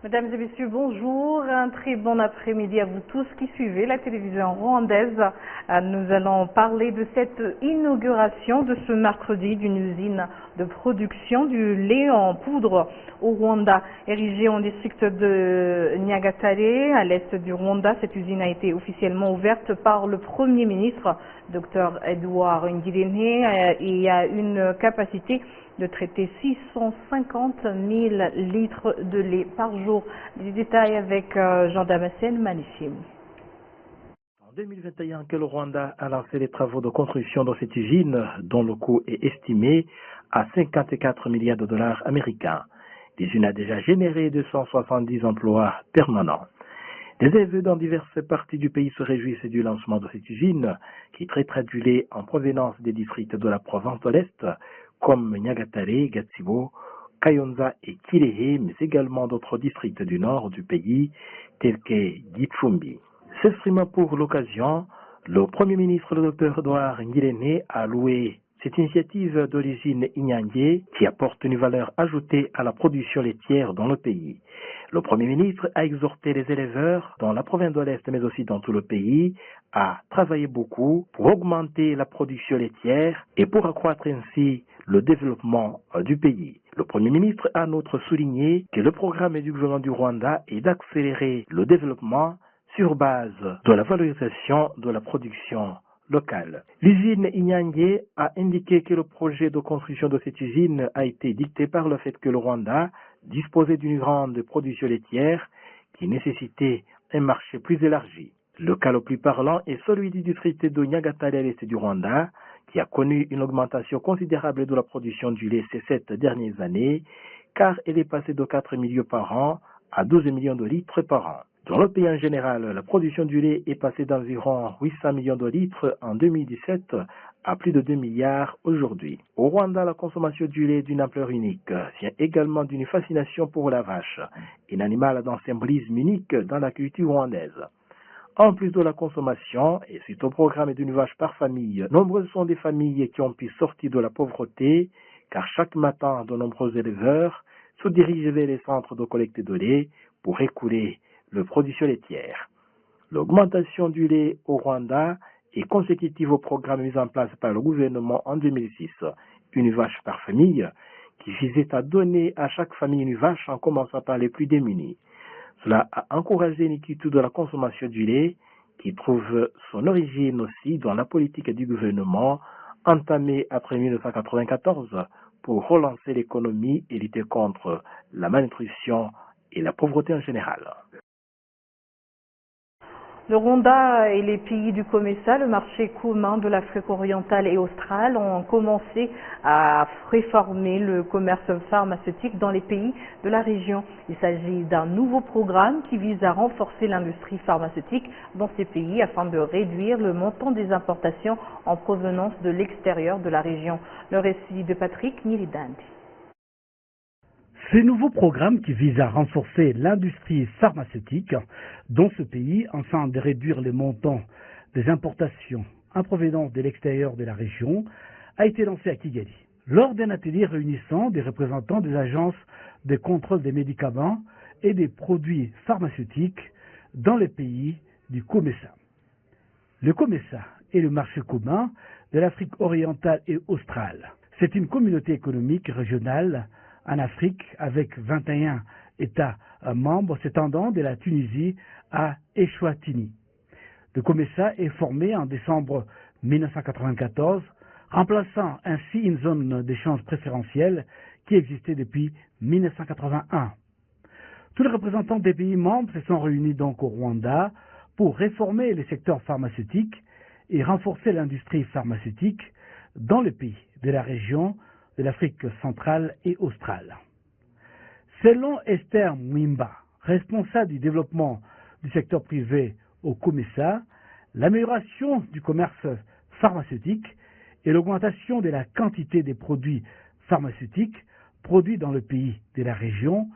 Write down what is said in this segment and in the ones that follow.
Mesdames et messieurs, bonjour. Un très bon après-midi à vous tous qui suivez la télévision rwandaise. Nous allons parler de cette inauguration de ce mercredi d'une usine de production du lait en poudre au Rwanda, érigée en district de Nyagatare, à l'est du Rwanda. Cette usine a été officiellement ouverte par le Premier ministre, Dr Edouard Ngirente, et a une capacité de traiter 650 000 litres de lait par jour. Les détails avec Jean-Damascène Manissime. En 2021, que le Rwanda a lancé les travaux de construction de cette usine, dont le coût est estimé à 54 milliards de dollars américains. L'usine a déjà généré 270 emplois permanents. Des éleveurs dans diverses parties du pays se réjouissent du lancement de cette usine, qui traitera du lait en provenance des districts de la province de l'Est, comme Nyagatare, Gatsibo, Kayonza et Kirehe, mais également d'autres districts du nord du pays, tels que Gitfumbi. S'exprimant pour l'occasion, le Premier ministre, le Dr Edouard Ngirente, a loué cette initiative de l'usine Inyange qui apporte une valeur ajoutée à la production laitière dans le pays. Le Premier ministre a exhorté les éleveurs dans la province de l'Est, mais aussi dans tout le pays, à travailler beaucoup pour augmenter la production laitière et pour accroître ainsi le développement du pays. Le Premier ministre a en outre souligné que le programme du gouvernement du Rwanda est d'accélérer le développement sur base de la valorisation de la production locale. L'usine Inyange a indiqué que le projet de construction de cette usine a été dicté par le fait que le Rwanda disposait d'une grande production laitière qui nécessitait un marché plus élargi. Le cas le plus parlant est celui du district de Nyagatare à l'est du Rwanda, qui a connu une augmentation considérable de la production du lait ces 7 dernières années, car elle est passée de 4 millions par an à 12 millions de litres par an. Dans le pays en général, la production du lait est passée d'environ 800 millions de litres en 2017 à plus de 2 milliards aujourd'hui. Au Rwanda, la consommation du lait est d'une ampleur unique vient également d'une fascination pour la vache, un animal d'un symbolisme unique dans la culture rwandaise. En plus de la consommation, et suite au programme d'une vache par famille, nombreuses sont des familles qui ont pu sortir de la pauvreté, car chaque matin, de nombreux éleveurs se dirigent vers les centres de collecte de lait pour écouler le production laitière. L'augmentation du lait au Rwanda est consécutive au programme mis en place par le gouvernement en 2006, une vache par famille, qui visait à donner à chaque famille une vache en commençant par les plus démunis. Cela a encouragé l'inquiétude de la consommation du lait, qui trouve son origine aussi dans la politique du gouvernement entamée après 1994 pour relancer l'économie et lutter contre la malnutrition et la pauvreté en général. Le Rwanda et les pays du COMESA, le marché commun de l'Afrique orientale et australe, ont commencé à réformer le commerce pharmaceutique dans les pays de la région. Il s'agit d'un nouveau programme qui vise à renforcer l'industrie pharmaceutique dans ces pays afin de réduire le montant des importations en provenance de l'extérieur de la région. Le récit de Patrick Niridandi. Ce nouveau programme qui vise à renforcer l'industrie pharmaceutique dans ce pays afin de réduire les montants des importations en provenance de l'extérieur de la région a été lancé à Kigali. Lors d'un atelier réunissant des représentants des agences de contrôle des médicaments et des produits pharmaceutiques dans les pays du COMESA. Le COMESA est le marché commun de l'Afrique orientale et australe. C'est une communauté économique régionale en Afrique avec 21 États membres s'étendant de la Tunisie à Eswatini. Le COMESA est formé en décembre 1994, remplaçant ainsi une zone d'échange préférentielle qui existait depuis 1981. Tous les représentants des pays membres se sont réunis donc au Rwanda pour réformer le secteur pharmaceutique et renforcer l'industrie pharmaceutique dans les pays de la région de l'Afrique centrale et australe. Selon Esther Mwimba, responsable du développement du secteur privé au COMESA, l'amélioration du commerce pharmaceutique et l'augmentation de la quantité des produits pharmaceutiques produits dans le pays de la région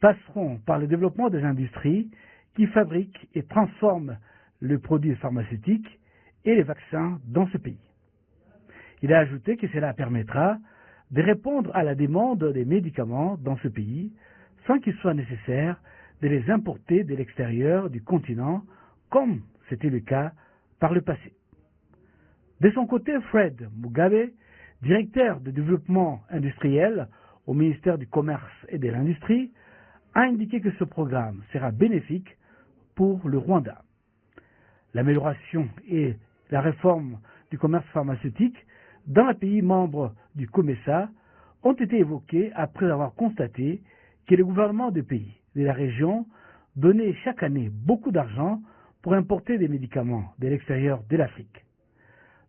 passeront par le développement des industries qui fabriquent et transforment les produits pharmaceutiques et les vaccins dans ce pays. Il a ajouté que cela permettra de répondre à la demande des médicaments dans ce pays sans qu'il soit nécessaire de les importer de l'extérieur du continent, comme c'était le cas par le passé. De son côté, Fred Mugabe, directeur de développement industriel au ministère du Commerce et de l'Industrie, a indiqué que ce programme sera bénéfique pour le Rwanda. L'amélioration et la réforme du commerce pharmaceutique dans les pays membres du COMESA ont été évoquées après avoir constaté que les gouvernements de pays de la région donnaient chaque année beaucoup d'argent pour importer des médicaments de l'extérieur de l'Afrique.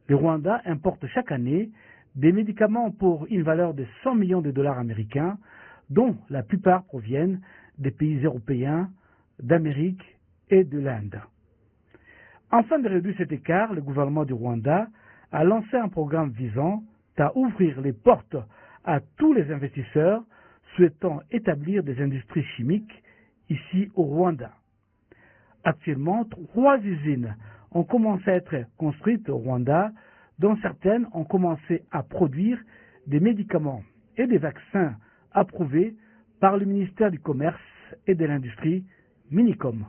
Le Rwanda importe chaque année des médicaments pour une valeur de 100 millions de dollars américains, dont la plupart proviennent des pays européens, d'Amérique et de l'Inde. Afin de réduire cet écart, le gouvernement du Rwanda a lancé un programme visant à ouvrir les portes à tous les investisseurs souhaitant établir des industries chimiques ici au Rwanda. Actuellement, 3 usines ont commencé à être construites au Rwanda, dont certaines ont commencé à produire des médicaments et des vaccins approuvés par le ministère du Commerce et de l'Industrie, Minicom.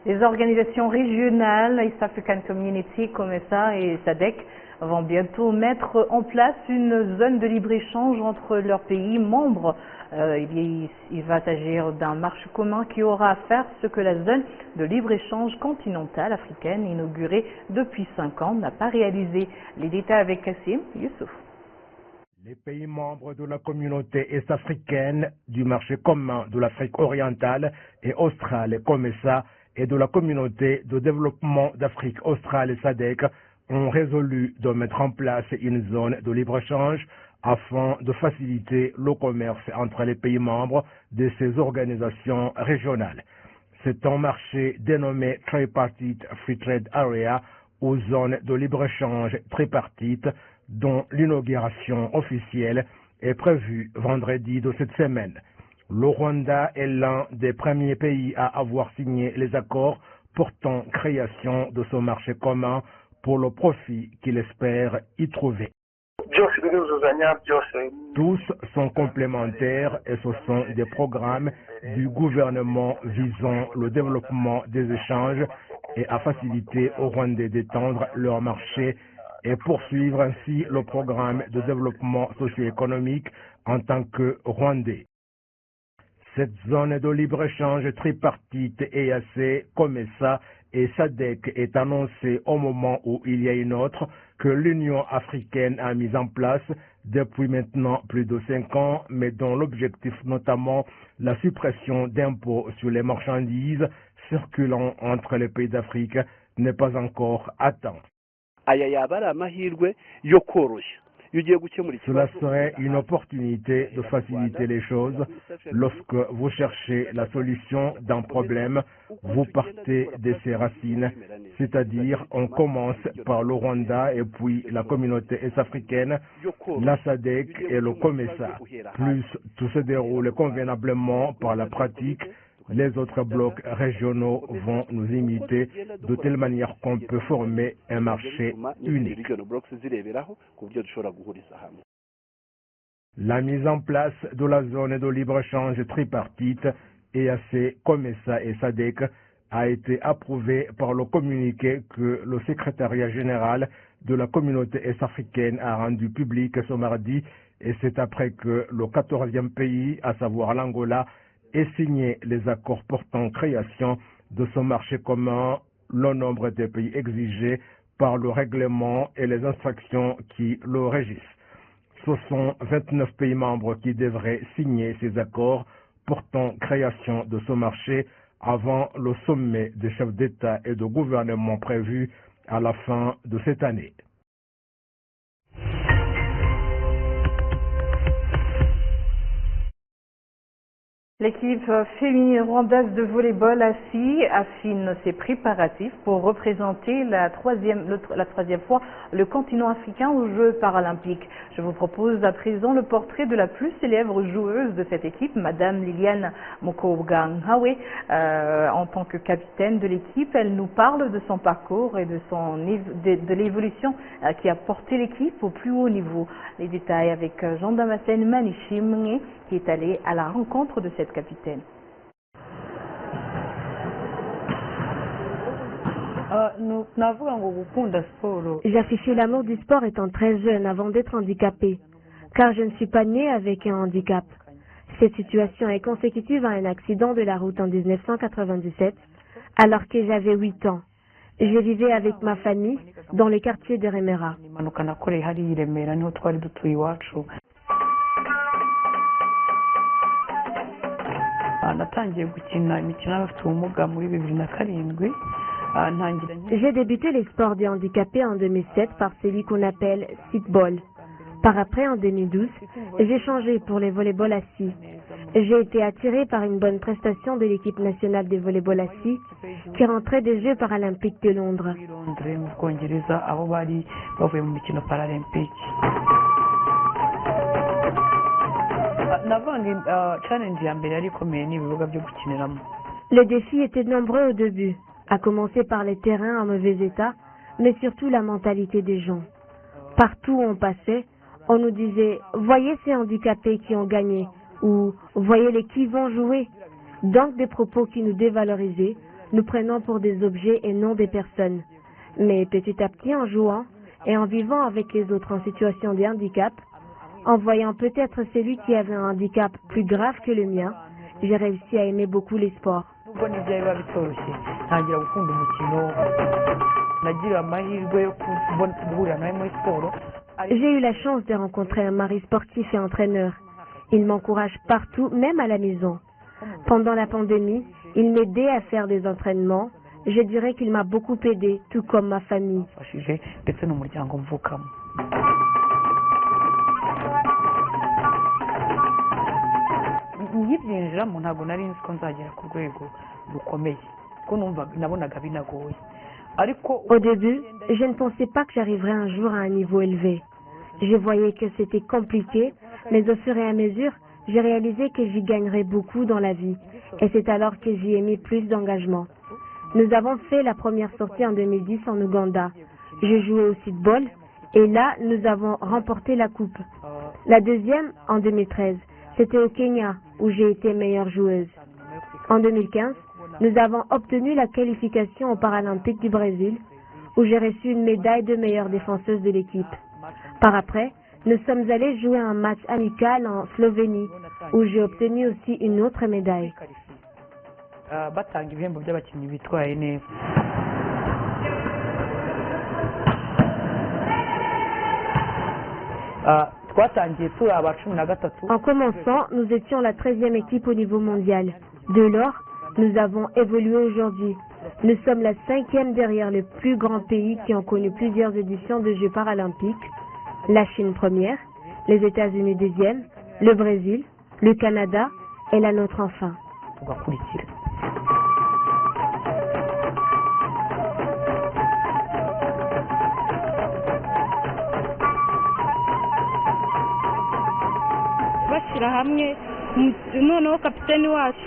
Les organisations régionales, East African Community, COMESA et SADC, vont bientôt mettre en place une zone de libre-échange entre leurs pays membres. Il va s'agir d'un marché commun qui aura à faire ce que la zone de libre-échange continentale africaine, inaugurée depuis 5 ans, n'a pas réalisé. Les détails avec Kassim Youssouf. Les pays membres de la communauté est-africaine, du marché commun de l'Afrique orientale et australe, COMESA, et de la communauté de développement d'Afrique australe et SADC ont résolu de mettre en place une zone de libre-échange afin de faciliter le commerce entre les pays membres de ces organisations régionales. C'est un marché dénommé Tripartite Free Trade Area ou zone de libre-échange tripartite dont l'inauguration officielle est prévue vendredi de cette semaine. Le Rwanda est l'un des premiers pays à avoir signé les accords portant création de ce marché commun pour le profit qu'il espère y trouver. Tous sont complémentaires et ce sont des programmes du gouvernement visant le développement des échanges et à faciliter aux Rwandais d'étendre leur marché et poursuivre ainsi le programme de développement socio-économique en tant que Rwandais. Cette zone de libre-échange tripartite EAC, COMESA et SADC est annoncée au moment où il y a une autre que l'Union africaine a mise en place depuis maintenant plus de 5 ans, mais dont l'objectif notamment la suppression d'impôts sur les marchandises circulant entre les pays d'Afrique n'est pas encore atteint. Cela serait une opportunité de faciliter les choses. Lorsque vous cherchez la solution d'un problème, vous partez de ses racines, c'est-à-dire on commence par le Rwanda et puis la communauté est-africaine, la SADC et le COMESA. Plus tout se déroule convenablement par la pratique, les autres blocs régionaux vont nous imiter de telle manière qu'on peut former un marché unique. La mise en place de la zone de libre-échange tripartite EAC, COMESA et SADC a été approuvée par le communiqué que le secrétariat général de la communauté est-africaine a rendu public ce mardi, et c'est après que le 14e pays, à savoir l'Angola, et signer les accords portant création de ce marché commun, le nombre des pays exigés par le règlement et les instructions qui le régissent. Ce sont 29 pays membres qui devraient signer ces accords portant création de ce marché avant le sommet des chefs d'État et de gouvernement prévu à la fin de cette année. L'équipe féminine rwandaise de volleyball affine ses préparatifs pour représenter la troisième fois le continent africain aux Jeux paralympiques. Je vous propose à présent le portrait de la plus célèbre joueuse de cette équipe, Madame Liliane Mokobwa-Nhawe. En tant que capitaine de l'équipe, elle nous parle de son parcours et de l'évolution qui a porté l'équipe au plus haut niveau. Les détails avec Jean-Damascène Manichimné qui est allé à la rencontre de cette capitaine? J'affichais l'amour du sport étant très jeune avant d'être handicapée, car je ne suis pas née avec un handicap. Cette situation est consécutive à un accident de la route en 1997, alors que j'avais 8 ans. Je vivais avec ma famille dans le quartier de Remera. J'ai débuté les sports des handicapés en 2007 par celui qu'on appelle sit-ball. Par après, en 2012, j'ai changé pour les volleyball assis. J'ai été attirée par une bonne prestation de l'équipe nationale de volleyball assis qui rentrait des Jeux paralympiques de Londres. Les défis étaient nombreux au début, à commencer par les terrains en mauvais état, mais surtout la mentalité des gens. Partout où on passait, on nous disait « Voyez ces handicapés qui ont gagné » ou « Voyez-les qui vont jouer ». Donc des propos qui nous dévalorisaient, nous prenant pour des objets et non des personnes. Mais petit à petit, en jouant et en vivant avec les autres en situation de handicap, en voyant peut-être celui qui avait un handicap plus grave que le mien, j'ai réussi à aimer beaucoup les sports. J'ai eu la chance de rencontrer un mari sportif et entraîneur. Il m'encourage partout, même à la maison. Pendant la pandémie, il m'aidait à faire des entraînements. Je dirais qu'il m'a beaucoup aidé, tout comme ma famille. Au début, je ne pensais pas que j'arriverais un jour à un niveau élevé. Je voyais que c'était compliqué, mais au fur et à mesure, j'ai réalisé que j'y gagnerais beaucoup dans la vie. Et c'est alors que j'y ai mis plus d'engagement. Nous avons fait la première sortie en 2010 en Ouganda. J'ai joué au sit-ball et là, nous avons remporté la coupe. La deuxième, en 2013, c'était au Kenya où j'ai été meilleure joueuse. En 2015, nous avons obtenu la qualification aux Paralympiques du Brésil où j'ai reçu une médaille de meilleure défenseuse de l'équipe. Par après, nous sommes allés jouer un match amical en Slovénie où j'ai obtenu aussi une autre médaille. En commençant, nous étions la 13e équipe au niveau mondial. De lors, nous avons évolué aujourd'hui. Nous sommes la 5e derrière les plus grands pays qui ont connu plusieurs éditions de Jeux paralympiques. La Chine première, les États-Unis deuxième, le Brésil, le Canada et la nôtre enfin.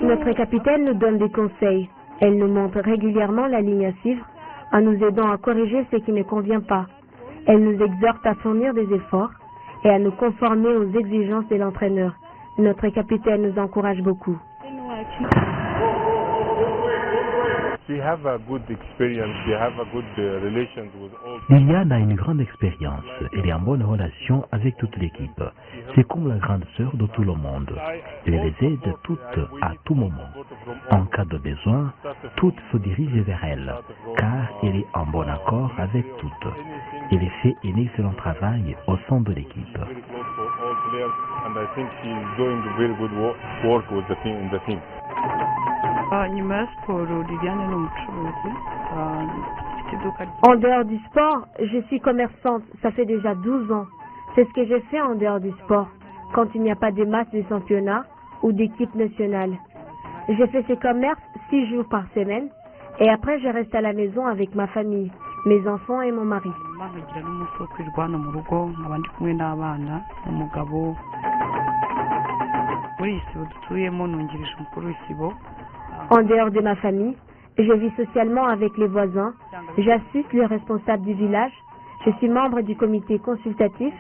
Notre capitaine nous donne des conseils. Elle nous montre régulièrement la ligne à suivre en nous aidant à corriger ce qui ne convient pas. Elle nous exhorte à fournir des efforts et à nous conformer aux exigences de l'entraîneur. Notre capitaine nous encourage beaucoup. Liliane a une grande expérience. Elle est en bonne relation avec toute l'équipe. C'est comme la grande sœur de tout le monde. Elle les aide toutes à tout moment. En cas de besoin, toutes se dirigent vers elle, car elle est en bon accord avec toutes. Elle fait un excellent travail au sein de l'équipe. En dehors du sport, je suis commerçante, ça fait déjà 12 ans. C'est ce que j'ai fait en dehors du sport, quand il n'y a pas de matchs de championnat ou d'équipe nationale. J'ai fait ce commerce 6 jours par semaine et après je reste à la maison avec ma famille, mes enfants et mon mari. En dehors de ma famille, je vis socialement avec les voisins, j'assiste le responsable du village, je suis membre du comité consultatif,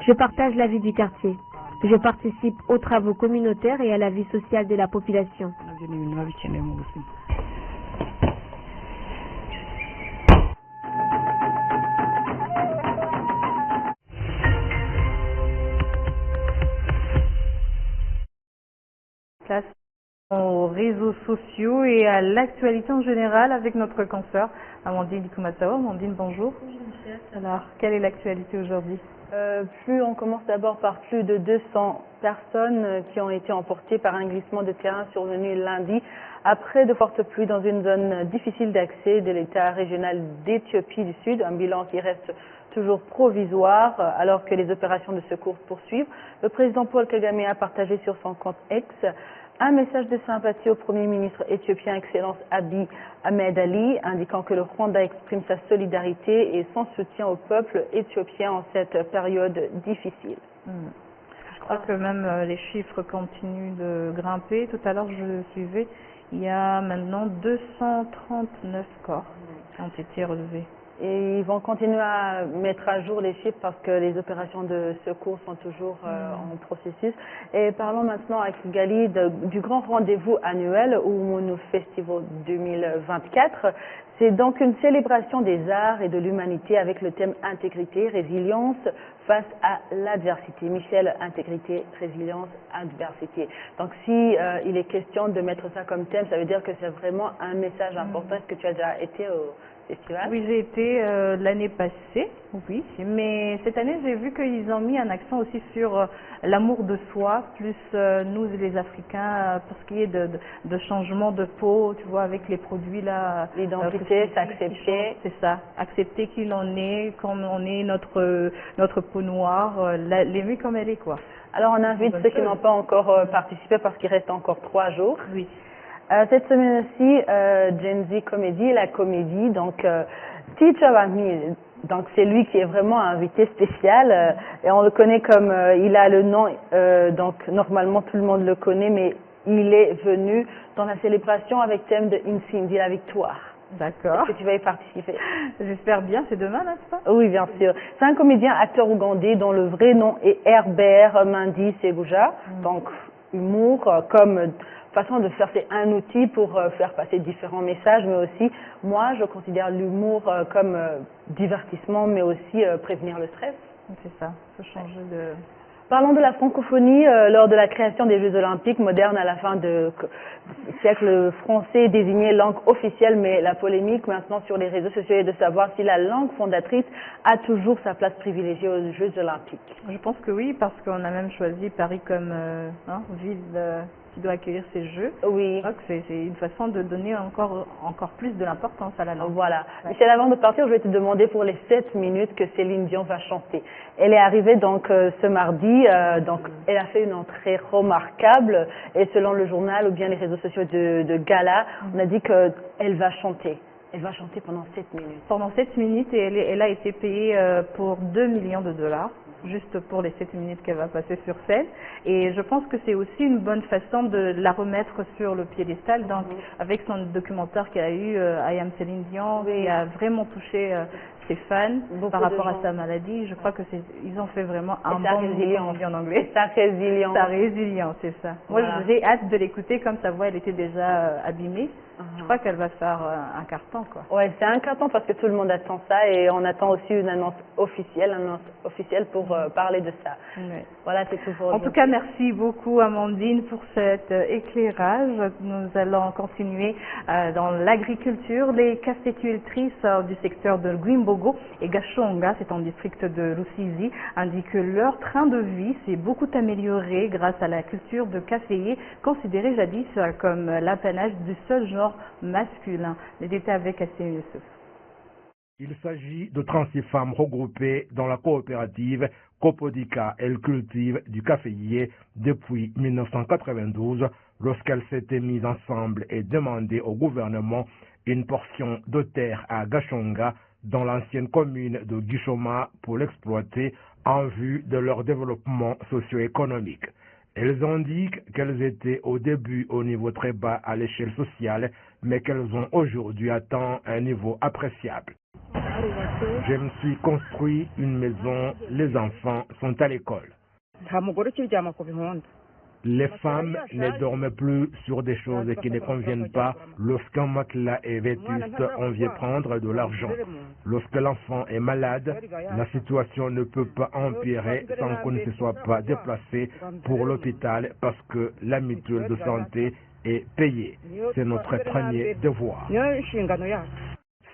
je partage la vie du quartier. Je participe aux travaux communautaires et à la vie sociale de la population. Place aux réseaux sociaux et à l'actualité en général avec notre consoeur Amandine Kumatao. Amandine, bonjour. Bonjour. Alors, quelle est l'actualité aujourd'hui? On commence d'abord par plus de 200 personnes qui ont été emportées par un glissement de terrain survenu lundi après de fortes pluies dans une zone difficile d'accès de l'État régional d'Éthiopie du Sud, un bilan qui reste toujours provisoire alors que les opérations de secours poursuivent. Le président Paul Kagame a partagé sur son compte X un message de sympathie au Premier ministre éthiopien, Excellence Abiy Ahmed Ali, indiquant que le Rwanda exprime sa solidarité et son soutien au peuple éthiopien en cette période difficile. Je crois que même les chiffres continuent de grimper. Tout à l'heure, je suivais, il y a maintenant 239 corps qui ont été relevés. Et ils vont continuer à mettre à jour les chiffres parce que les opérations de secours sont toujours en processus. Et parlons maintenant à Kigali du grand rendez-vous annuel Umunu Festival 2024. C'est donc une célébration des arts et de l'humanité avec le thème intégrité, résilience face à l'adversité. Michel, intégrité, résilience, adversité. Donc si il est question de mettre ça comme thème, ça veut dire que c'est vraiment un message important. Est-ce que tu as déjà été au festival? Oui, j'ai été l'année passée, oui, mais cette année j'ai vu qu'ils ont mis un accent aussi sur l'amour de soi, plus nous les Africains, pour ce qui est de changement de peau, tu vois, avec les produits là. L'identité, s'accepter. C'est ça, accepter qui l'on est, comme on est, notre peau noire, l'aimer comme elle est, quoi. Alors on invite ceux qui n'ont pas encore participé parce qu'il reste encore 3 jours. Oui. Cette semaine aussi, Gen Z Comedy, la comédie, donc Teacher Wami, donc c'est lui qui est vraiment un invité spécial et on le connaît comme, il a le nom, donc normalement tout le monde le connaît, mais il est venu dans la célébration avec thème de Incindi, la victoire. D'accord. Est-ce que tu vas y participer? J'espère bien, c'est demain, n'est-ce pas? Oui, bien sûr. C'est un comédien, acteur ougandais dont le vrai nom est Herbert Mandi Seguja, donc humour comme façon de faire, c'est un outil pour faire passer différents messages, mais aussi, moi, je considère l'humour comme divertissement, mais aussi prévenir le stress. C'est ça, faut changer de... Parlons de la francophonie. Lors de la création des Jeux Olympiques modernes à la fin du siècle, le français est désigné langue officielle, mais la polémique maintenant sur les réseaux sociaux est de savoir si la langue fondatrice a toujours sa place privilégiée aux Jeux Olympiques. Je pense que oui, parce qu'on a même choisi Paris comme ville qui doit accueillir ces Jeux. Oui. Donc c'est une façon de donner encore plus de l'importance à la langue. Voilà. Ouais. Michel, avant de partir, je vais te demander pour les 7 minutes que Céline Dion va chanter. Elle est arrivée donc ce mardi, donc elle a fait une entrée remarquable et selon le journal ou bien les réseaux sociaux de Gala, on a dit qu'elle va chanter. Elle va chanter pendant 7 minutes. Pendant 7 minutes et elle a été payée pour 2 millions de dollars. Juste pour les 7 minutes qu'elle va passer sur scène. Et je pense que c'est aussi une bonne façon de la remettre sur le piédestal. Donc, avec son documentaire qu'elle a eu, I Am Céline Dion, qui a vraiment touché ses fans par rapport à sa maladie. Je crois que ils ont fait vraiment un bon résilience en anglais. Sa résilience. Sa résilience, c'est ça. Voilà. Moi, j'ai hâte de l'écouter, comme sa voix, elle était déjà abîmée. Je crois qu'elle va faire un carton, quoi. Ouais, c'est un carton parce que tout le monde attend ça et on attend aussi une annonce officielle pour parler de ça. Ouais. Voilà, c'est tout pour En tout cas, merci beaucoup Amandine pour cet éclairage. Nous allons continuer dans l'agriculture. Les cafeticultrices du secteur de Gwimbogo et Gashonga, c'est en district de Rusizi, indiquent que leur train de vie s'est beaucoup amélioré grâce à la culture de caféiers, considérée jadis comme l'apanage du seul genre masculin. Les détails avec Assem Youssef. Il s'agit de 36 femmes regroupées dans la coopérative Copodica. Elle cultive du caféier depuis 1992 lorsqu'elle s'était mise ensemble et demandé au gouvernement une portion de terre à Gashonga dans l'ancienne commune de Gishoma pour l'exploiter en vue de leur développement socio-économique. Elles indiquent qu'elles étaient au début au niveau très bas à l'échelle sociale, mais qu'elles ont aujourd'hui atteint un niveau appréciable. Je me suis construit une maison, les enfants sont à l'école. Les femmes ne dorment plus sur des choses qui ne conviennent pas. Lorsqu'un matelas est vétuste, on vient prendre de l'argent. Lorsque l'enfant est malade, la situation ne peut pas empirer sans qu'on ne se soit pas déplacé pour l'hôpital parce que la mutuelle de santé est payée. C'est notre premier devoir.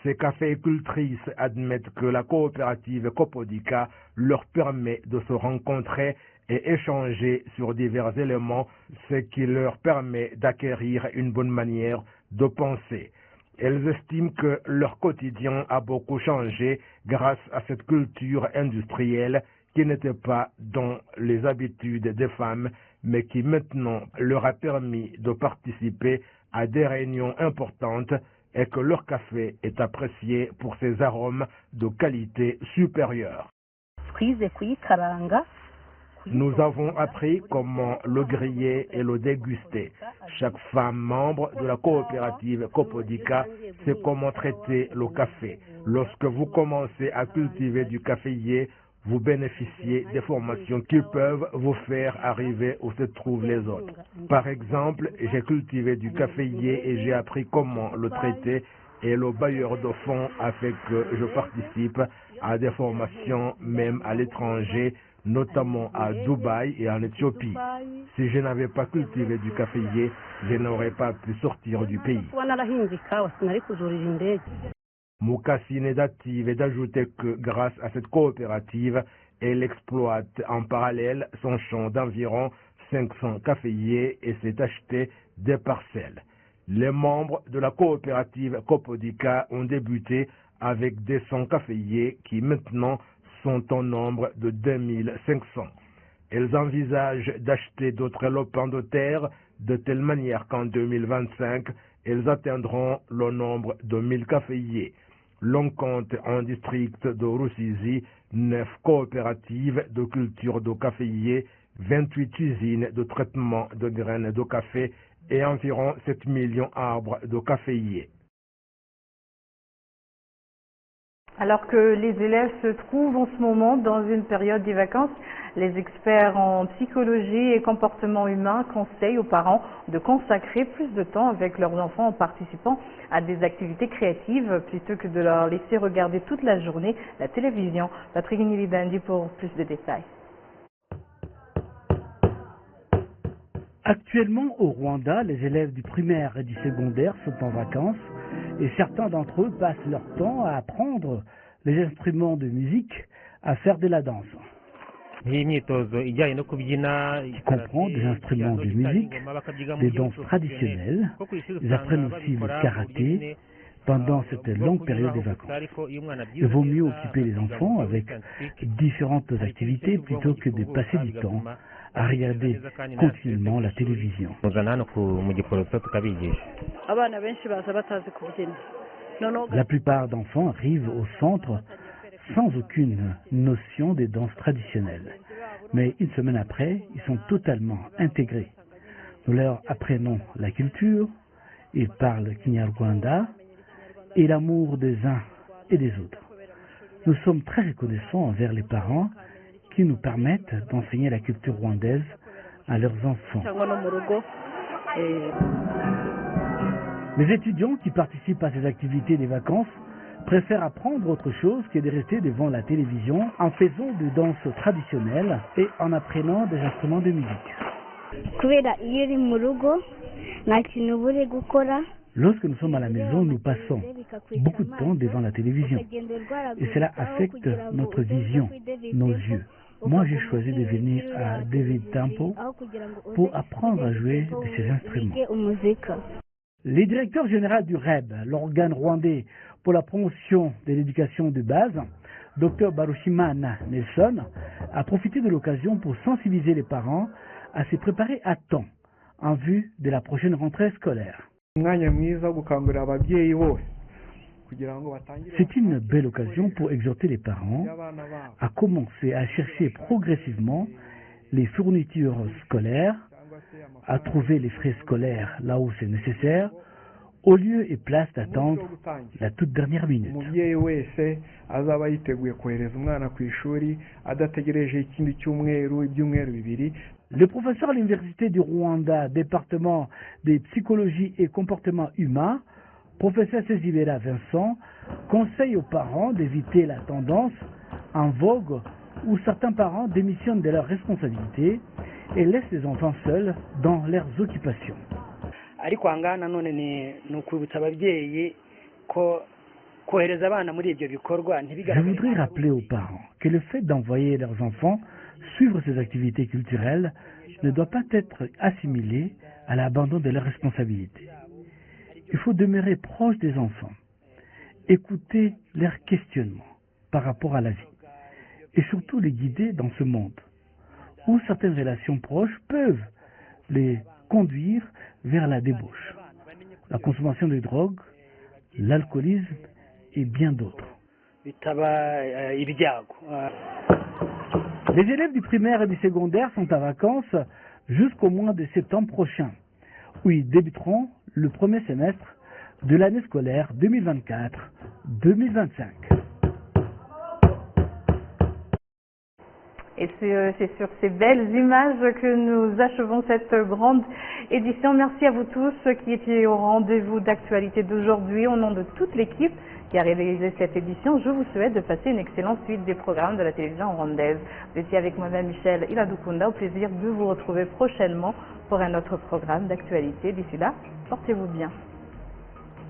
Ces caféicultrices admettent que la coopérative Copodica leur permet de se rencontrer et échanger sur divers éléments, ce qui leur permet d'acquérir une bonne manière de penser. Elles estiment que leur quotidien a beaucoup changé grâce à cette culture industrielle qui n'était pas dans les habitudes des femmes, mais qui maintenant leur a permis de participer à des réunions importantes et que leur café est apprécié pour ses arômes de qualité supérieure. Nous avons appris comment le griller et le déguster. Chaque femme membre de la coopérative Copodica sait comment traiter le café. Lorsque vous commencez à cultiver du caféier, vous bénéficiez des formations qui peuvent vous faire arriver où se trouvent les autres. Par exemple, j'ai cultivé du caféier et j'ai appris comment le traiter et le bailleur de fonds a fait que je participe à des formations même à l'étranger, notamment à Dubaï et en Éthiopie. Si je n'avais pas cultivé du caféier, je n'aurais pas pu sortir du pays. Mukasi Nedative est d'ajouter que grâce à cette coopérative, elle exploite en parallèle son champ d'environ 500 caféiers et s'est acheté des parcelles. Les membres de la coopérative Copodica ont débuté avec des 100 caféiers qui maintenant sont au nombre de 2500. Elles envisagent d'acheter d'autres lopins de terre de telle manière qu'en 2025, elles atteindront le nombre de 1000 caféiers. L'on compte en district de Rusizi 9 coopératives de culture de caféiers, 28 usines de traitement de graines de café et environ 7 millions d'arbres de caféiers. Alors que les élèves se trouvent en ce moment dans une période des vacances, les experts en psychologie et comportement humain conseillent aux parents de consacrer plus de temps avec leurs enfants en participant à des activités créatives plutôt que de leur laisser regarder toute la journée la télévision. Patrick Nilibendi pour plus de détails. Actuellement, au Rwanda, les élèves du primaire et du secondaire sont en vacances et certains d'entre eux passent leur temps à apprendre les instruments de musique, à faire de la danse. Qui comprend des instruments de musique, des danses traditionnelles. Ils apprennent aussi le karaté pendant cette longue période des vacances. Il vaut mieux occuper les enfants avec différentes activités plutôt que de passer du temps à regarder continuellement la télévision. La plupart d'enfants arrivent au centre sans aucune notion des danses traditionnelles. Mais une semaine après, ils sont totalement intégrés. Nous leur apprenons la culture, ils parlent Kinyarwanda et l'amour des uns et des autres. Nous sommes très reconnaissants envers les parents qui nous permettent d'enseigner la culture rwandaise à leurs enfants. Les étudiants qui participent à ces activités des vacances préfèrent apprendre autre chose que de rester devant la télévision en faisant des danses traditionnelles et en apprenant des instruments de musique. Lorsque nous sommes à la maison, nous passons beaucoup de temps devant la télévision et cela affecte notre vision, nos yeux. Moi, j'ai choisi de venir à David Temple pour apprendre à jouer de ces instruments. Le directeur général du REB, l'organe rwandais pour la promotion de l'éducation de base, Dr Barushimana Nelson, a profité de l'occasion pour sensibiliser les parents à se préparer à temps en vue de la prochaine rentrée scolaire. C'est une belle occasion pour exhorter les parents à commencer à chercher progressivement les fournitures scolaires, à trouver les frais scolaires là où c'est nécessaire, au lieu et place d'attendre la toute dernière minute. umubyeyi wese azaba yiteguye kohereza umwana ku ishuri adategereje ikindi cyumweru ibyumweru bibiri. Le professeur à l'Université du Rwanda, département de psychologie et comportement humain, professeur Sezibera Vincent, conseille aux parents d'éviter la tendance en vogue où certains parents démissionnent de leurs responsabilités et laissent les enfants seuls dans leurs occupations. Je voudrais rappeler aux parents que le fait d'envoyer leurs enfants suivre ces activités culturelles ne doit pas être assimilé à l'abandon de leurs responsabilités. Il faut demeurer proche des enfants, écouter leurs questionnements par rapport à la vie et surtout les guider dans ce monde où certaines relations proches peuvent les conduire vers la débauche, la consommation de drogue, l'alcoolisme et bien d'autres. Les élèves du primaire et du secondaire sont en vacances jusqu'au mois de septembre prochain, où ils débuteront le premier semestre de l'année scolaire 2024-2025. Et c'est sur ces belles images que nous achevons cette grande édition. Merci à vous tous qui étiez au rendez-vous d'actualité d'aujourd'hui. Au nom de toute l'équipe qui a réalisé cette édition, je vous souhaite de passer une excellente suite des programmes de la télévision rwandaise. Vous étiez avec moi-même Michel Iladukunda. Au plaisir de vous retrouver prochainement pour un autre programme d'actualité. D'ici là, portez-vous bien.